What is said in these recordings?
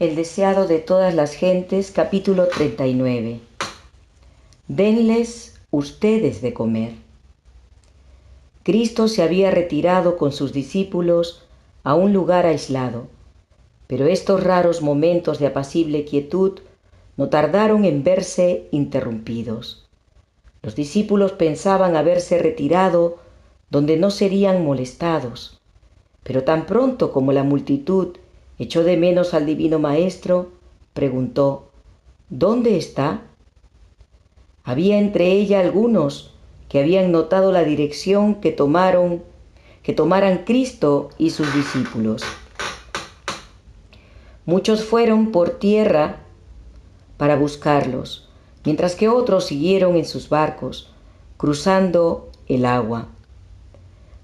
El deseado de todas las gentes, capítulo 39. Denles ustedes de comer. Cristo se había retirado con sus discípulos a un lugar aislado, pero estos raros momentos de apacible quietud no tardaron en verse interrumpidos. Los discípulos pensaban haberse retirado donde no serían molestados, pero tan pronto como la multitud echó de menos al divino Maestro, preguntó: ¿Dónde está? Había entre ella algunos que habían notado la dirección que tomaran Cristo y sus discípulos. Muchos fueron por tierra para buscarlos, mientras que otros siguieron en sus barcos, cruzando el agua.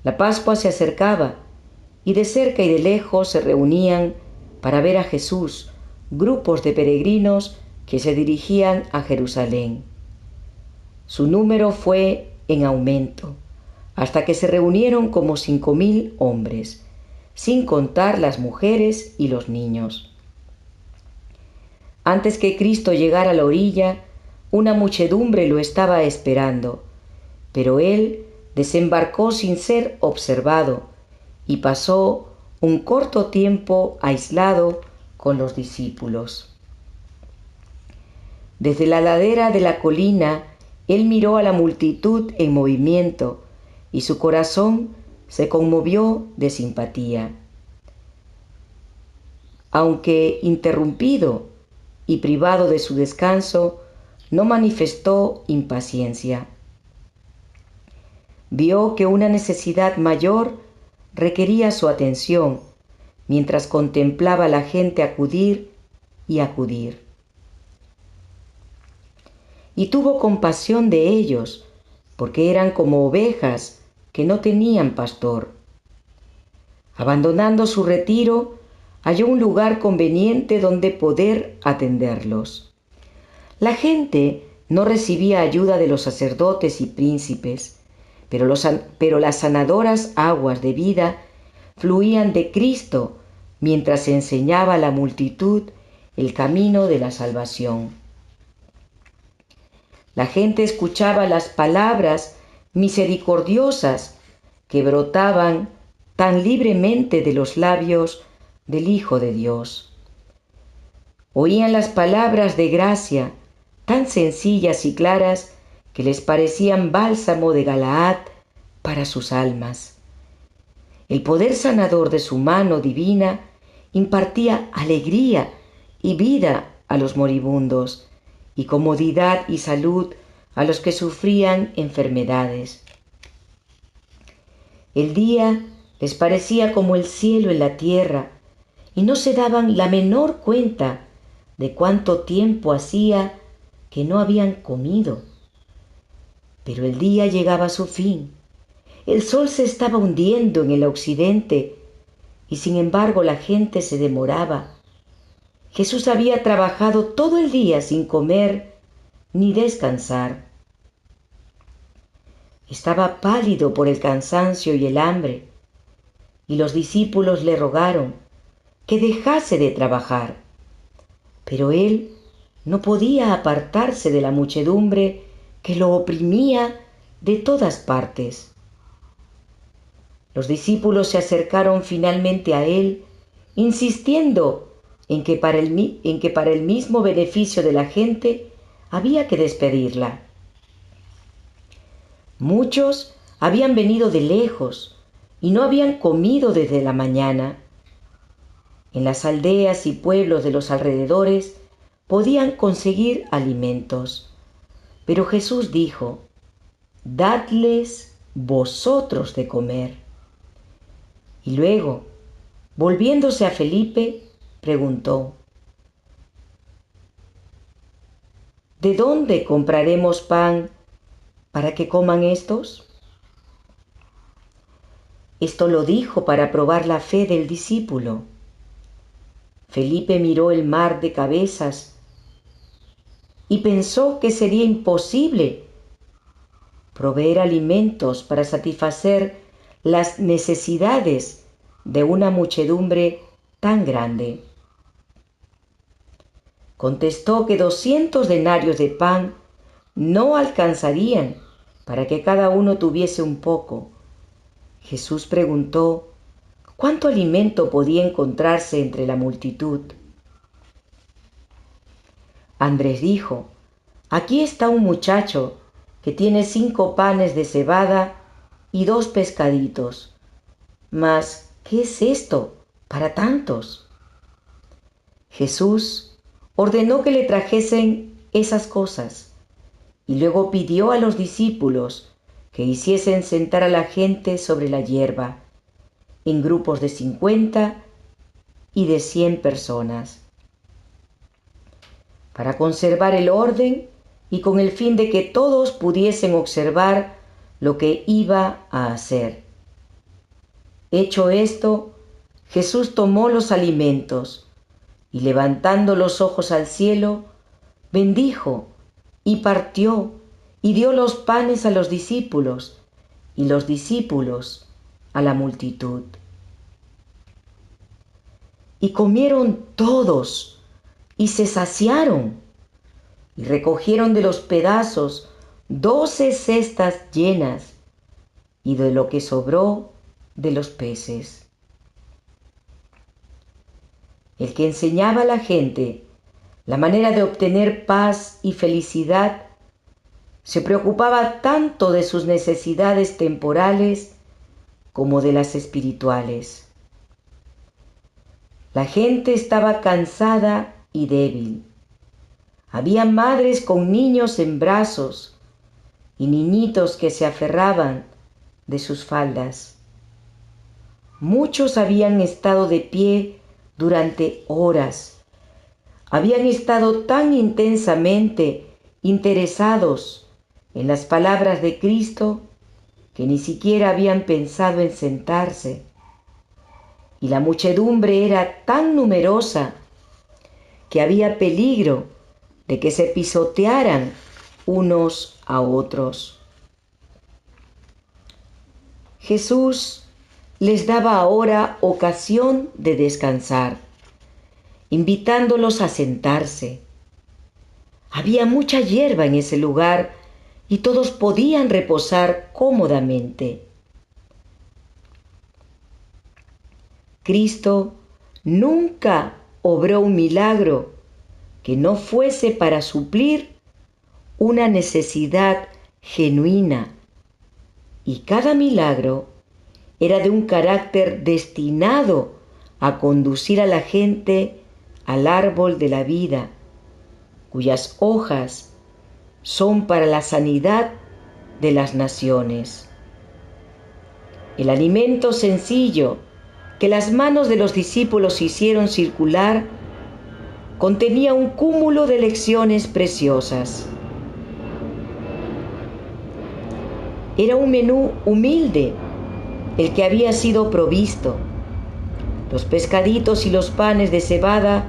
La Pascua se acercaba, y de cerca y de lejos se reunían para ver a Jesús grupos de peregrinos que se dirigían a Jerusalén. Su número fue en aumento, hasta que se reunieron como 5.000 hombres, sin contar las mujeres y los niños. Antes que Cristo llegara a la orilla, una muchedumbre lo estaba esperando, pero él desembarcó sin ser observado y pasó un corto tiempo aislado con los discípulos. Desde la ladera de la colina, él miró a la multitud en movimiento y su corazón se conmovió de simpatía. Aunque interrumpido y privado de su descanso, no manifestó impaciencia. Vio que una necesidad mayor requería su atención, mientras contemplaba a la gente acudir y acudir. Y tuvo compasión de ellos, porque eran como ovejas que no tenían pastor. Abandonando su retiro, halló un lugar conveniente donde poder atenderlos. La gente no recibía ayuda de los sacerdotes y príncipes, pero las sanadoras aguas de vida fluían de Cristo mientras enseñaba a la multitud el camino de la salvación. La gente escuchaba las palabras misericordiosas que brotaban tan libremente de los labios del Hijo de Dios. Oían las palabras de gracia tan sencillas y claras que les parecían bálsamo de Galaad para sus almas. El poder sanador de su mano divina impartía alegría y vida a los moribundos y comodidad y salud a los que sufrían enfermedades. El día les parecía como el cielo en la tierra y no se daban la menor cuenta de cuánto tiempo hacía que no habían comido. Pero el día llegaba a su fin. El sol se estaba hundiendo en el occidente y sin embargo la gente se demoraba. Jesús había trabajado todo el día sin comer ni descansar. Estaba pálido por el cansancio y el hambre, y los discípulos le rogaron que dejase de trabajar. Pero él no podía apartarse de la muchedumbre que lo oprimía de todas partes. Los discípulos se acercaron finalmente a él, insistiendo en que para el mismo beneficio de la gente había que despedirla. Muchos habían venido de lejos y no habían comido desde la mañana. En las aldeas y pueblos de los alrededores podían conseguir alimentos. Pero Jesús dijo: «Dadles vosotros de comer». Y luego, volviéndose a Felipe, preguntó: ¿de dónde compraremos pan para que coman estos? Esto lo dijo para probar la fe del discípulo. Felipe miró el mar de cabezas y pensó que sería imposible proveer alimentos para satisfacer las necesidades de una muchedumbre tan grande. contestó que 200 denarios de pan no alcanzarían para que cada uno tuviese un poco. Jesús preguntó, ¿cuánto alimento podía encontrarse entre la multitud? Andrés dijo, aquí está un muchacho que tiene 5 panes de cebada y 2 pescaditos. Mas, ¿qué es esto para tantos? Jesús ordenó que le trajesen esas cosas y luego pidió a los discípulos que hiciesen sentar a la gente sobre la hierba, en grupos de 50 y de 100 personas, para conservar el orden y con el fin de que todos pudiesen observar lo que iba a hacer. Hecho esto, Jesús tomó los alimentos y levantando los ojos al cielo, bendijo y partió y dio los panes a los discípulos y los discípulos a la multitud. Y comieron todos y se saciaron y recogieron de los pedazos 12 cestas llenas y de lo que sobró de los peces. El que enseñaba a la gente la manera de obtener paz y felicidad se preocupaba tanto de sus necesidades temporales como de las espirituales. La gente estaba cansada y débil. Había madres con niños en brazos y niñitos que se aferraban de sus faldas. Muchos habían estado de pie durante horas. Habían estado tan intensamente interesados en las palabras de Cristo que ni siquiera habían pensado en sentarse. Y la muchedumbre era tan numerosa que había peligro de que se pisotearan unos a otros. Jesús les daba ahora ocasión de descansar, invitándolos a sentarse. Había mucha hierba en ese lugar y todos podían reposar cómodamente. Cristo nunca obró un milagro que no fuese para suplir una necesidad genuina, y cada milagro era de un carácter destinado a conducir a la gente al árbol de la vida, cuyas hojas son para la sanidad de las naciones. El alimento sencillo que las manos de los discípulos hicieron circular contenía un cúmulo de lecciones preciosas. Era un menú humilde el que había sido provisto. Los pescaditos y los panes de cebada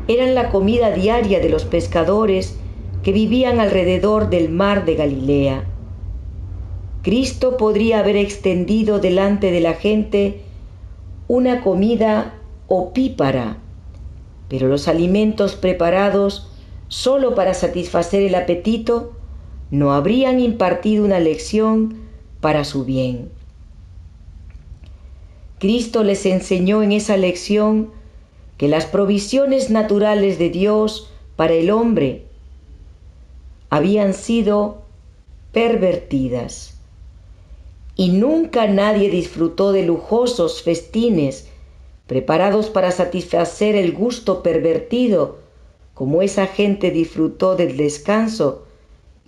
eran la comida diaria de los pescadores que vivían alrededor del mar de Galilea. Cristo podría haber extendido delante de la gente una comida opípara, pero los alimentos preparados solo para satisfacer el apetito no habrían impartido una lección para su bien. Cristo les enseñó en esa lección que las provisiones naturales de Dios para el hombre habían sido pervertidas, y nunca nadie disfrutó de lujosos festines preparados para satisfacer el gusto pervertido como esa gente disfrutó del descanso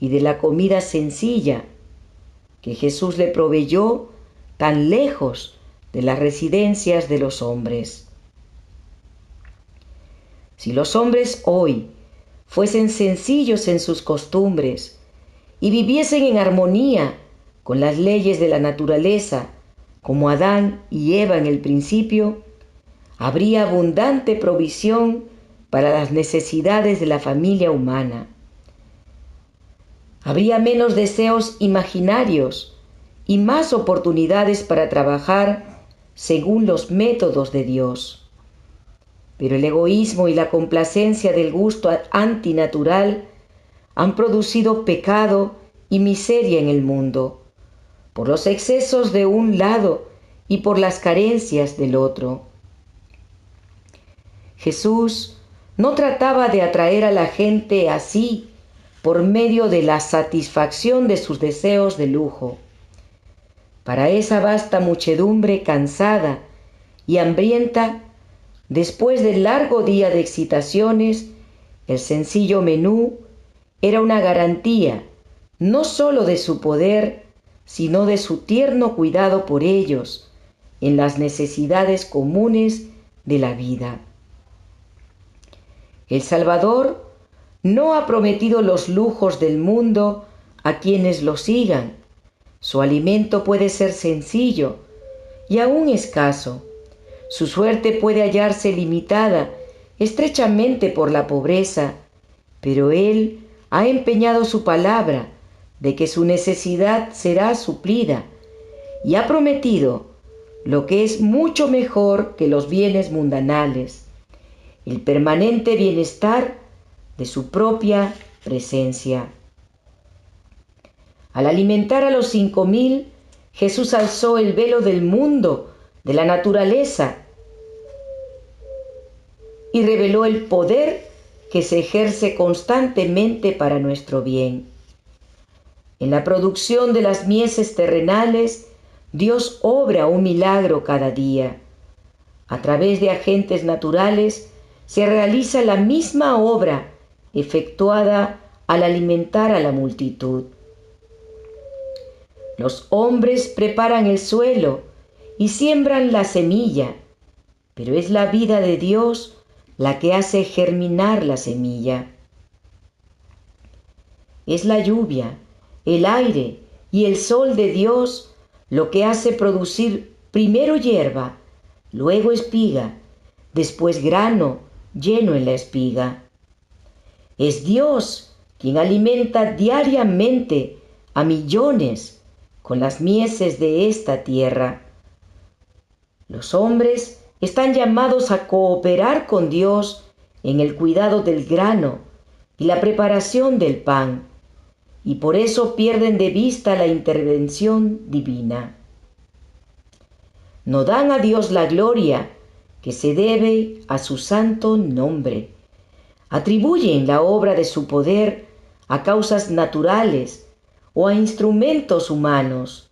y de la comida sencilla que Jesús le proveyó tan lejos de las residencias de los hombres. Si los hombres hoy fuesen sencillos en sus costumbres y viviesen en armonía con las leyes de la naturaleza, como Adán y Eva en el principio, habría abundante provisión para las necesidades de la familia humana. Habría menos deseos imaginarios y más oportunidades para trabajar según los métodos de Dios. Pero el egoísmo y la complacencia del gusto antinatural han producido pecado y miseria en el mundo, por los excesos de un lado y por las carencias del otro. Jesús no trataba de atraer a la gente así por medio de la satisfacción de sus deseos de lujo. Para esa vasta muchedumbre cansada y hambrienta, después del largo día de excitaciones, el sencillo menú era una garantía no sólo de su poder, sino de su tierno cuidado por ellos en las necesidades comunes de la vida. El Salvador no ha prometido los lujos del mundo a quienes lo sigan. Su alimento puede ser sencillo y aún escaso. Su suerte puede hallarse limitada estrechamente por la pobreza, pero Él ha empeñado su palabra de que su necesidad será suplida y ha prometido lo que es mucho mejor que los bienes mundanales, el permanente bienestar de su propia presencia. Al alimentar a los 5,000, Jesús alzó el velo del mundo, de la naturaleza, y reveló el poder que se ejerce constantemente para nuestro bien. En la producción de las mieses terrenales, Dios obra un milagro cada día. A través de agentes naturales se realiza la misma obra efectuada al alimentar a la multitud. Los hombres preparan el suelo y siembran la semilla, pero es la vida de Dios la que hace germinar la semilla. Es la lluvia, el aire y el sol de Dios lo que hace producir primero hierba, luego espiga, después grano lleno en la espiga. Es Dios quien alimenta diariamente a millones con las mieses de esta tierra. Los hombres están llamados a cooperar con Dios en el cuidado del grano y la preparación del pan, y por eso pierden de vista la intervención divina. No dan a Dios la gloria que se debe a su santo nombre. Atribuyen la obra de su poder a causas naturales o a instrumentos humanos.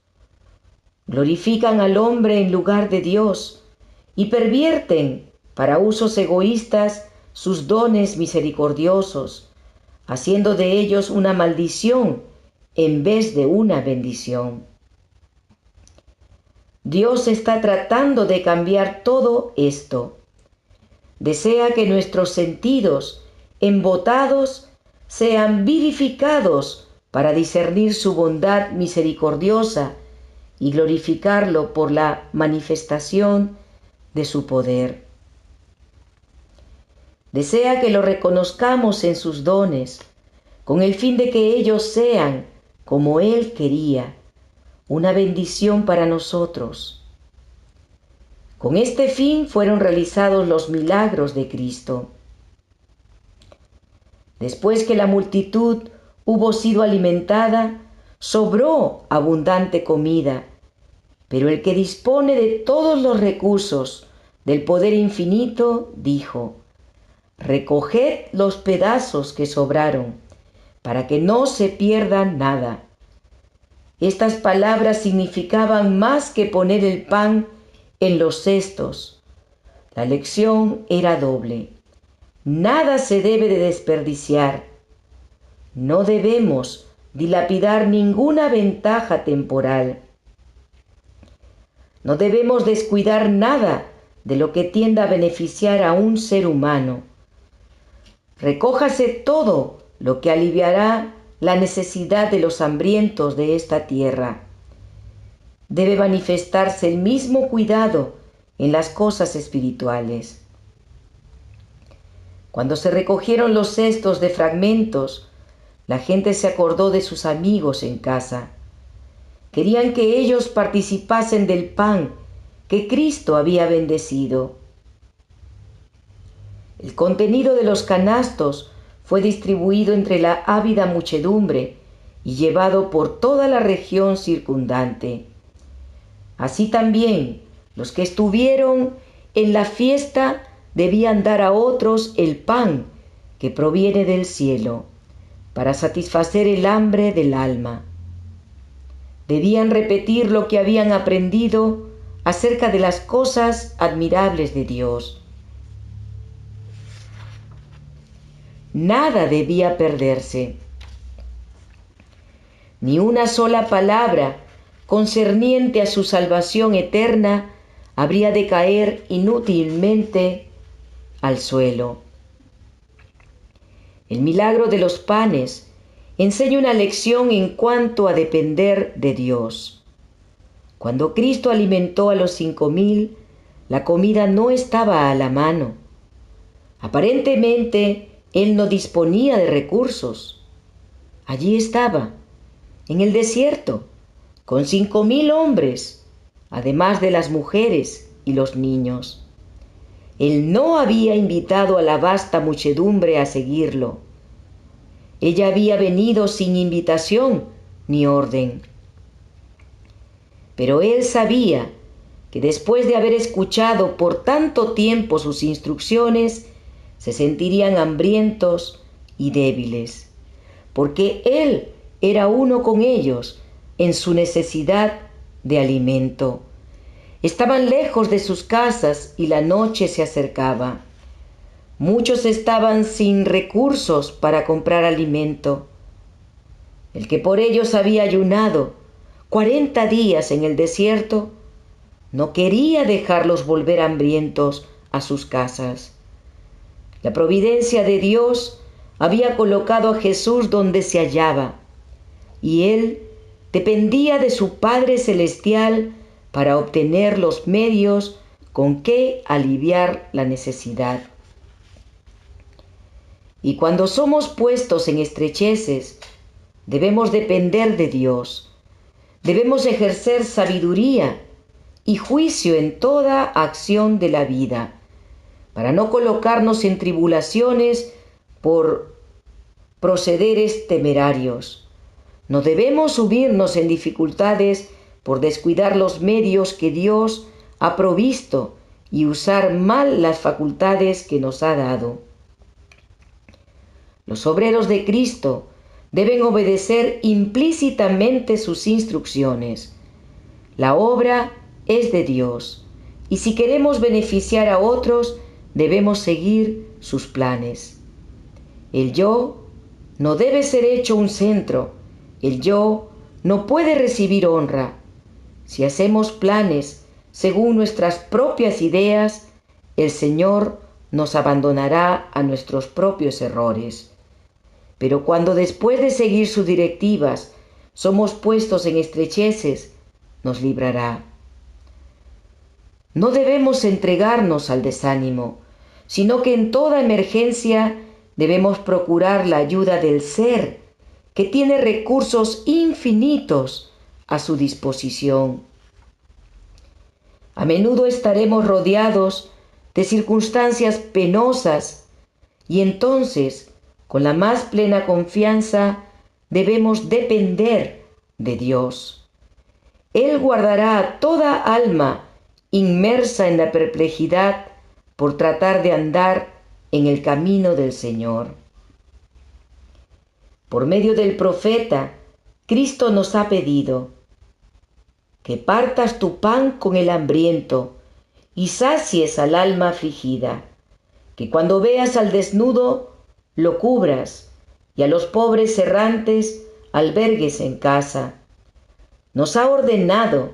Glorifican al hombre en lugar de Dios y pervierten para usos egoístas sus dones misericordiosos, haciendo de ellos una maldición en vez de una bendición. Dios está tratando de cambiar todo esto. Desea que nuestros sentidos embotados sean vivificados para discernir su bondad misericordiosa y glorificarlo por la manifestación de su poder. Desea que lo reconozcamos en sus dones, con el fin de que ellos sean, como Él quería, una bendición para nosotros. Con este fin fueron realizados los milagros de Cristo. Después que la multitud hubo sido alimentada, sobró abundante comida, pero el que dispone de todos los recursos del poder infinito dijo: recoged los pedazos que sobraron, para que no se pierda nada. Estas palabras significaban más que poner el pan en los cestos. La lección era doble. Nada se debe de desperdiciar. No debemos dilapidar ninguna ventaja temporal. No debemos descuidar nada de lo que tienda a beneficiar a un ser humano. Recójase todo lo que aliviará la necesidad de los hambrientos de esta tierra. Debe manifestarse el mismo cuidado en las cosas espirituales. Cuando se recogieron los cestos de fragmentos, la gente se acordó de sus amigos en casa. Querían que ellos participasen del pan que Cristo había bendecido. El contenido de los canastos fue distribuido entre la ávida muchedumbre y llevado por toda la región circundante. Así también los que estuvieron en la fiesta debían dar a otros el pan que proviene del cielo, para satisfacer el hambre del alma. Debían repetir lo que habían aprendido acerca de las cosas admirables de Dios. Nada debía perderse. Ni una sola palabra concerniente a su salvación eterna habría de caer inútilmente al suelo. El milagro de los panes enseña una lección en cuanto a depender de Dios. Cuando Cristo alimentó a los 5,000, la comida no estaba a la mano. Aparentemente, Él no disponía de recursos. Allí estaba, en el desierto, con 5,000 hombres, además de las mujeres y los niños. Él no había invitado a la vasta muchedumbre a seguirlo. Ella había venido sin invitación ni orden. Pero él sabía que después de haber escuchado por tanto tiempo sus instrucciones, se sentirían hambrientos y débiles, porque él era uno con ellos en su necesidad de alimento. Estaban lejos de sus casas y la noche se acercaba. Muchos estaban sin recursos para comprar alimento. El que por ellos había ayunado 40 días en el desierto, no quería dejarlos volver hambrientos a sus casas. La providencia de Dios había colocado a Jesús donde se hallaba, y él dependía de su Padre Celestial para obtener los medios con que aliviar la necesidad. Y cuando somos puestos en estrecheces, debemos depender de Dios. Debemos ejercer sabiduría y juicio en toda acción de la vida, para no colocarnos en tribulaciones por procederes temerarios. No debemos subirnos en dificultades por descuidar los medios que Dios ha provisto y usar mal las facultades que nos ha dado. Los obreros de Cristo deben obedecer implícitamente sus instrucciones. La obra es de Dios, y si queremos beneficiar a otros, debemos seguir sus planes. El yo no debe ser hecho un centro. El yo no puede recibir honra. Si hacemos planes según nuestras propias ideas, el Señor nos abandonará a nuestros propios errores. Pero cuando después de seguir sus directivas somos puestos en estrecheces, nos librará. No debemos entregarnos al desánimo, sino que en toda emergencia debemos procurar la ayuda del Ser, que tiene recursos infinitos a su disposición. A menudo estaremos rodeados de circunstancias penosas y entonces, con la más plena confianza, debemos depender de Dios. Él guardará a toda alma inmersa en la perplejidad por tratar de andar en el camino del Señor. Por medio del profeta, Cristo nos ha pedido que partas tu pan con el hambriento y sacies al alma afligida, que cuando veas al desnudo lo cubras y a los pobres errantes albergues en casa. Nos ha ordenado: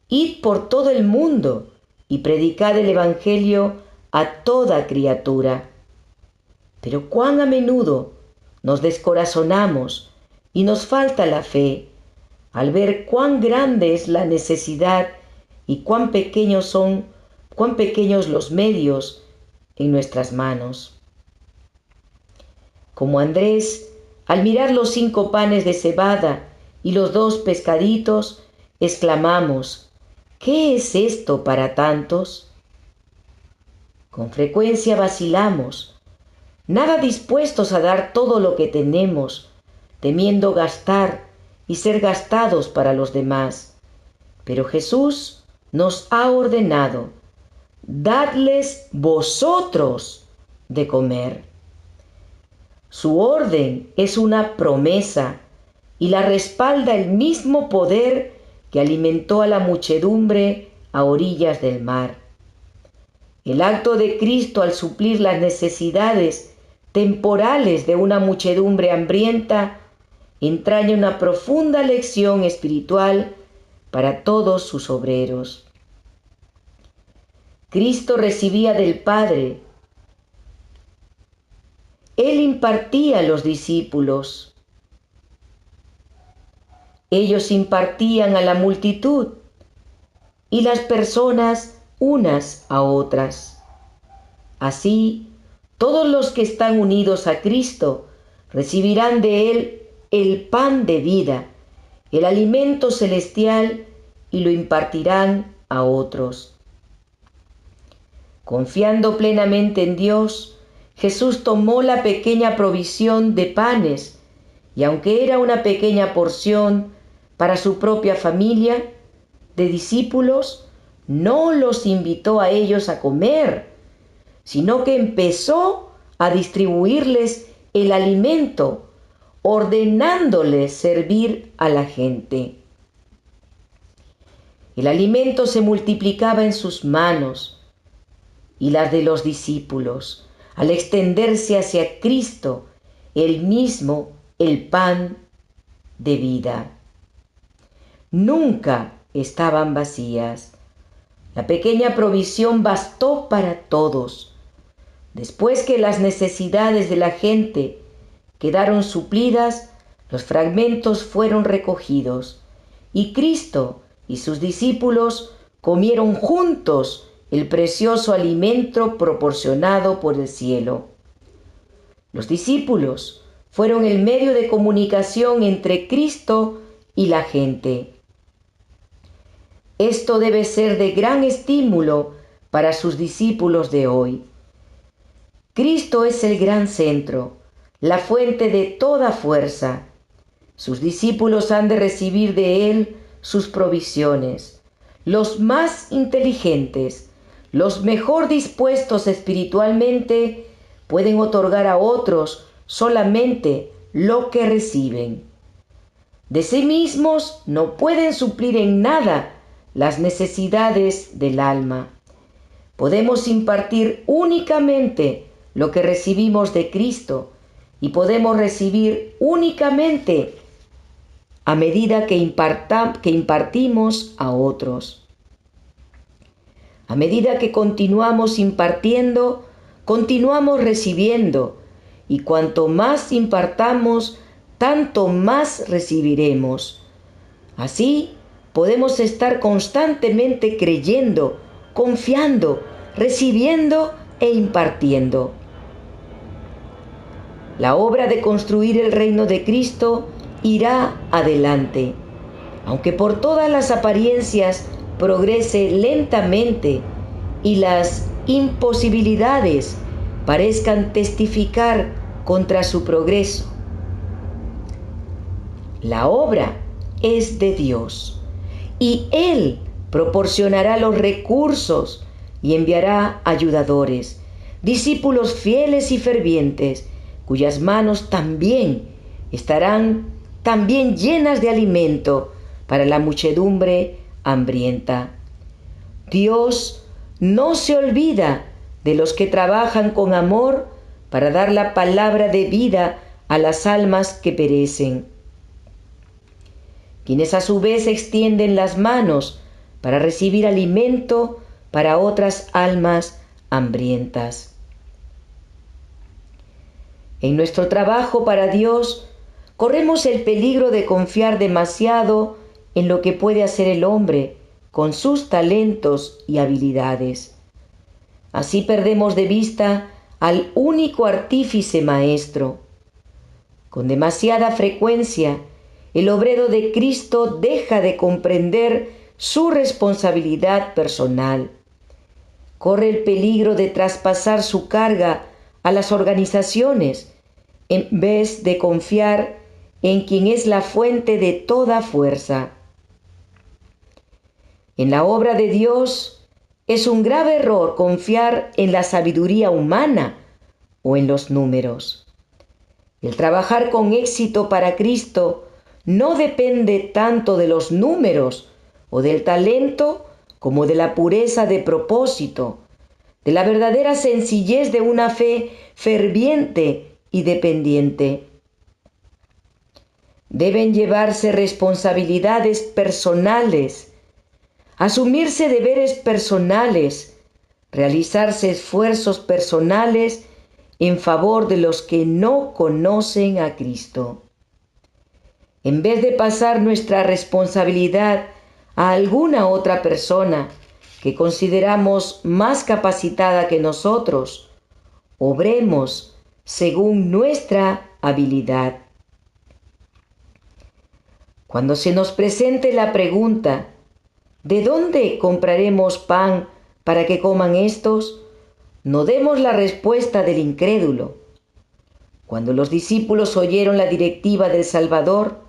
id por todo el mundo y predicad el Evangelio a toda criatura. Pero cuán a menudo nos descorazonamos y nos falta la fe al ver cuán grande es la necesidad y cuán pequeños los medios en nuestras manos. Como Andrés, al mirar los 5 panes de cebada y los 2 pescaditos, exclamamos: ¿qué es esto para tantos? Con frecuencia vacilamos, nada dispuestos a dar todo lo que tenemos, temiendo gastar y ser gastados para los demás. Pero Jesús nos ha ordenado: dadles vosotros de comer. Su orden es una promesa y la respalda el mismo poder que alimentó a la muchedumbre a orillas del mar. El acto de Cristo al suplir las necesidades temporales de una muchedumbre hambrienta entraña una profunda lección espiritual para todos sus obreros. Cristo recibía del Padre. Él impartía a los discípulos. Ellos impartían a la multitud y las personas unas a otras. Así, todos los que están unidos a Cristo recibirán de Él el pan de vida, el alimento celestial, y lo impartirán a otros. Confiando plenamente en Dios, Jesús tomó la pequeña provisión de panes, y aunque era una pequeña porción para su propia familia de discípulos, no los invitó a ellos a comer, sino que empezó a distribuirles el alimento, ordenándoles servir a la gente. El alimento se multiplicaba en sus manos y las de los discípulos, al extenderse hacia Cristo, él mismo, el pan de vida. Nunca estaban vacías. La pequeña provisión bastó para todos. Después que las necesidades de la gente quedaron suplidas, los fragmentos fueron recogidos, y Cristo y sus discípulos comieron juntos el precioso alimento proporcionado por el cielo. Los discípulos fueron el medio de comunicación entre Cristo y la gente. Esto debe ser de gran estímulo para sus discípulos de hoy. Cristo es el gran centro, la fuente de toda fuerza. Sus discípulos han de recibir de Él sus provisiones. Los más inteligentes, los mejor dispuestos espiritualmente, pueden otorgar a otros solamente lo que reciben. De sí mismos no pueden suplir en nada las necesidades del alma. Podemos impartir únicamente lo que recibimos de Cristo, y podemos recibir únicamente a medida que impartimos a otros. A medida que continuamos impartiendo, continuamos recibiendo, y cuanto más impartamos, tanto más recibiremos. Así, podemos estar constantemente creyendo, confiando, recibiendo e impartiendo. La obra de construir el reino de Cristo irá adelante, aunque por todas las apariencias progrese lentamente y las imposibilidades parezcan testificar contra su progreso. La obra es de Dios y Él proporcionará los recursos y enviará ayudadores, discípulos fieles y fervientes, cuyas manos también estarán llenas de alimento para la muchedumbre hambrienta. Dios no se olvida de los que trabajan con amor para dar la palabra de vida a las almas que perecen, quienes a su vez extienden las manos para recibir alimento para otras almas hambrientas. En nuestro trabajo para Dios, corremos el peligro de confiar demasiado en lo que puede hacer el hombre con sus talentos y habilidades. Así perdemos de vista al único artífice maestro. Con demasiada frecuencia, el obrero de Cristo deja de comprender su responsabilidad personal. corre el peligro de traspasar su carga a las organizaciones en vez de confiar en quien es la fuente de toda fuerza. En la obra de Dios es un grave error confiar en la sabiduría humana o en los números. El trabajar con éxito para Cristo no depende tanto de los números o del talento como de la pureza de propósito, de la verdadera sencillez de una fe ferviente y dependiente. Deben llevarse responsabilidades personales, asumirse deberes personales, realizarse esfuerzos personales en favor de los que no conocen a Cristo. En vez de pasar nuestra responsabilidad a alguna otra persona que consideramos más capacitada que nosotros, obremos según nuestra habilidad. Cuando se nos presente la pregunta, ¿de dónde compraremos pan para que coman estos? No demos la respuesta del incrédulo. Cuando los discípulos oyeron la directiva del Salvador,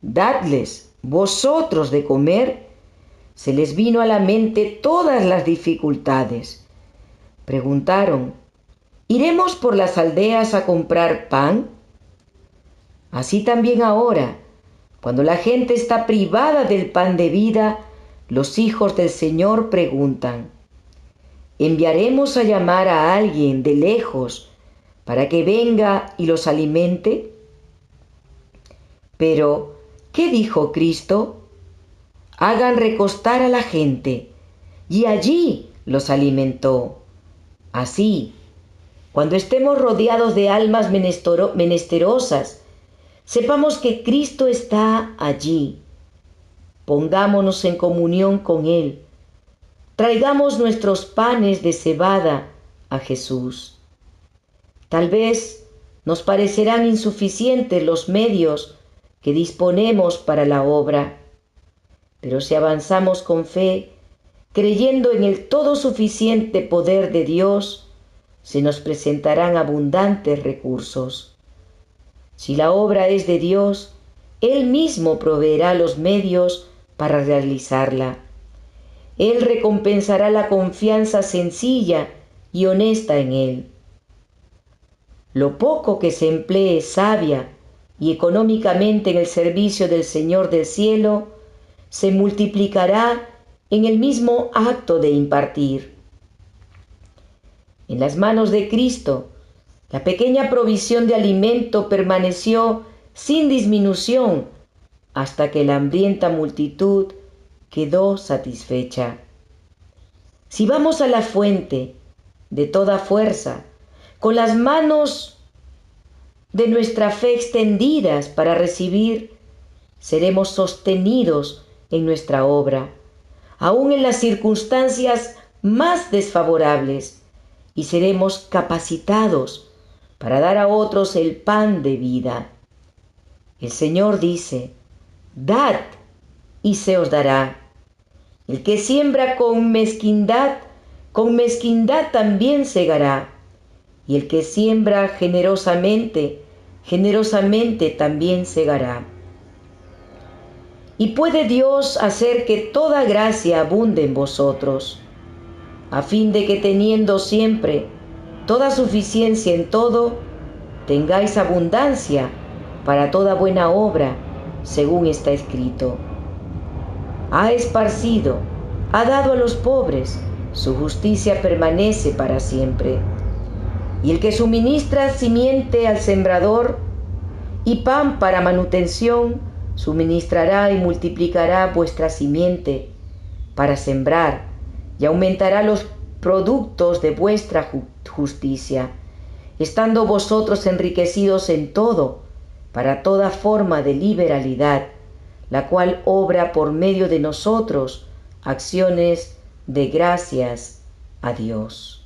dadles vosotros de comer, se les vino a la mente todas las dificultades. Preguntaron, ¿iremos por las aldeas a comprar pan? Así también ahora, cuando la gente está privada del pan de vida, los hijos del Señor preguntan, ¿enviaremos a llamar a alguien de lejos para que venga y los alimente? Pero, ¿qué dijo Cristo? Hagan recostar a la gente, y allí los alimentó. Así, cuando estemos rodeados de almas menesterosas, sepamos que Cristo está allí. Pongámonos en comunión con Él. Traigamos nuestros panes de cebada a Jesús. Tal vez nos parecerán insuficientes los medios que disponemos para la obra, pero si avanzamos con fe, creyendo en el todo suficiente poder de Dios, se nos presentarán abundantes recursos. Si la obra es de Dios, Él mismo proveerá los medios para realizarla. Él recompensará la confianza sencilla y honesta en Él. Lo poco que se emplee sabia y económicamente en el servicio del Señor del cielo, se multiplicará en el mismo acto de impartir. En las manos de Cristo, la pequeña provisión de alimento permaneció sin disminución hasta que la hambrienta multitud quedó satisfecha. Si vamos a la fuente de toda fuerza, con las manos de nuestra fe extendidas para recibir, seremos sostenidos en nuestra obra, aun en las circunstancias más desfavorables, y seremos capacitados para dar a otros el pan de vida. El Señor dice, dad y se os dará. El que siembra con mezquindad también segará. Y el que siembra generosamente, generosamente también segará. Y puede Dios hacer que toda gracia abunde en vosotros, a fin de que teniendo siempre toda suficiencia en todo, tengáis abundancia para toda buena obra, según está escrito. Ha esparcido, ha dado a los pobres, su justicia permanece para siempre. Y el que suministra simiente al sembrador y pan para manutención, suministrará y multiplicará vuestra simiente para sembrar y aumentará los productos de vuestra justicia, estando vosotros enriquecidos en todo, para toda forma de liberalidad, la cual obra por medio de nosotros acciones de gracias a Dios.